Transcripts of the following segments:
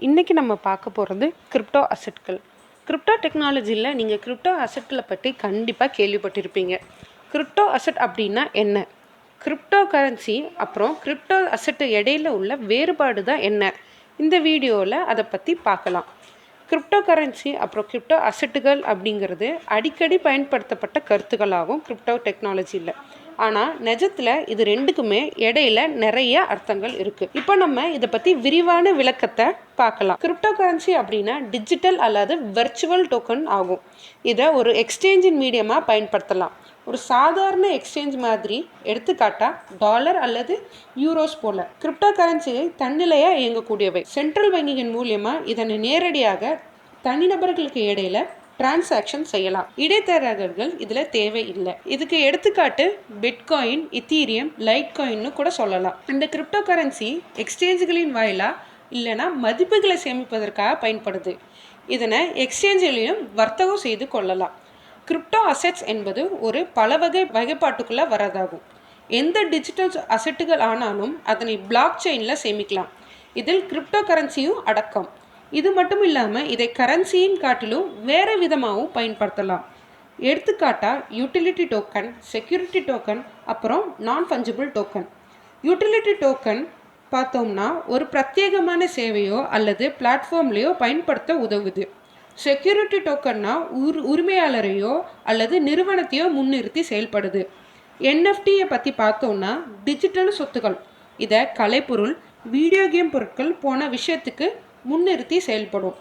இன்றைக்கி நம்ம பார்க்க போகிறது கிரிப்டோ அசெட்கள். கிரிப்டோ டெக்னாலஜியில் நீங்கள் கிரிப்டோ அசெட்களை பற்றி கண்டிப்பாக கேள்விப்பட்டிருப்பீங்க. கிரிப்டோ அசெட் அப்படின்னா என்ன, கிரிப்டோ கரன்சி அப்புறம் கிரிப்டோ அசெட்டு இடையில உள்ள வேறுபாடு தான் என்ன, இந்த வீடியோவில் அதை பற்றி பார்க்கலாம். கிரிப்டோ கரன்சி அப்புறம் கிரிப்டோ அசெட்டுகள் அப்படிங்கிறது அடிக்கடி பயன்படுத்தப்பட்ட கருத்துக்களாகும் கிரிப்டோ டெக்னாலஜியில். ஆனால் நிஜத்தில் இது ரெண்டுக்குமே இடையில நிறைய அர்த்தங்கள் இருக்குது. இப்போ நம்ம இதை பற்றி விரிவான விளக்கத்தை பார்க்கலாம். கிரிப்டோ கரன்சி அப்படின்னா டிஜிட்டல் அல்லது வெர்ச்சுவல் டோக்கன் ஆகும். இதை ஒரு எக்ஸ்சேஞ்சின் மீடியமாக பயன்படுத்தலாம். ஒரு சாதாரண எக்ஸ்சேஞ்ச் மாதிரி, எடுத்துக்காட்டா டாலர் அல்லது யூரோஸ் போல. கிரிப்டோ கரன்சியை தன்னிலையாக இயங்கக்கூடியவை. சென்ட்ரல் வங்கியின் மூலியமாக இதனை நேரடியாக தனிநபர்களுக்கு இடையில டிரான்சாக்ஷன் செய்யலாம். இடைத்தரகர்கள் இதில் தேவை இல்லை. இதுக்கு எடுத்துக்காட்டு பிட்காயின், இத்தீரியம், லைட் காயின்னு கூட சொல்லலாம். இந்த கிரிப்டோ கரன்சி எக்ஸ்சேஞ்சுகளின் வாயிலா இல்லைனா மதிப்புகளை சேமிப்பதற்காக பயன்படுது. இதனை எக்ஸ்சேஞ்சிலையும் வர்த்தகம் செய்து கொள்ளலாம். கிரிப்டோ அசெட்ஸ் என்பது ஒரு பல வகைப்பாட்டுக்குள்ளே வரதாகும். எந்த டிஜிட்டல் அசெட்டுகள் ஆனாலும் அதனை பிளாக் செயினில் சேமிக்கலாம். இதில் கிரிப்டோ கரன்சியும் அடக்கம். இது மட்டும் இல்லாமல் இதை கரன்சியின் காட்டிலும் வேறு விதமாகவும் பயன்படுத்தலாம். எடுத்துக்காட்டாக யூட்டிலிட்டி டோக்கன், செக்யூரிட்டி டோக்கன், அப்புறம் நான் ஃபஞ்சிபிள் டோக்கன். யூட்டிலிட்டி டோக்கன் பார்த்தோம்னா ஒரு பிரத்யேகமான சேவையோ அல்லது பிளாட்ஃபார்ம்லேயோ பயன்படுத்த உதவுது. செக்யூரிட்டி டோக்கன்னா உரிமையாளரையோ அல்லது நிறுவனத்தையோ முன்னிறுத்தி செயல்படுது. என்எஃப்டியை பற்றி பார்த்தோம்னா டிஜிட்டல் சொத்துக்கள். இதை கலைப்பொருள், வீடியோ கேம் பொருட்கள் போன விஷயத்துக்கு முன்னிறுத்தி செயல்படும்.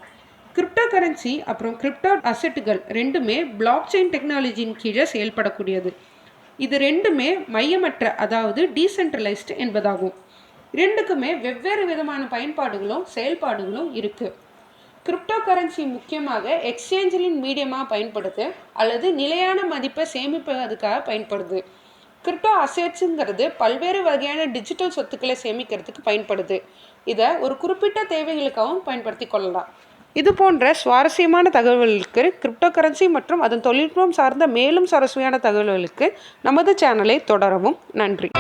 கிரிப்டோ கரன்சி அப்புறம் கிரிப்டோ அசெட்டுகள் ரெண்டுமே பிளாக் செயின் டெக்னாலஜியின் கீழே செயல்படக்கூடியது. இது ரெண்டுமே மையமற்ற, அதாவது டீசென்ட்ரலைஸ்டு என்பதாகும். ரெண்டுக்குமே வெவ்வேறு விதமான பயன்பாடுகளும் செயல்பாடுகளும் இருக்குது. கிரிப்டோ கரன்சி முக்கியமாக எக்ஸ்சேஞ்சின் மீடியமாக பயன்படுது அல்லது நிலையான மதிப்பை சேமிப்பதற்காக பயன்படுது. கிரிப்டோ அசெட்ஸுங்கிறது பல்வேறு வகையான டிஜிட்டல் சொத்துக்களை சேமிக்கிறதுக்கு பயன்படுது. இதை ஒரு குறிப்பிட்ட தேவைகளுக்காகவும் பயன்படுத்தி கொள்ளலாம். இது போன்ற சுவாரஸ்யமான தகவல்களுக்கு, கிரிப்டோ கரன்சி மற்றும் அதன் தொழில்நுட்பம் சார்ந்த மேலும் சுவாரஸ்யமான தகவல்களுக்கு நமது சேனலை தொடரவும். நன்றி.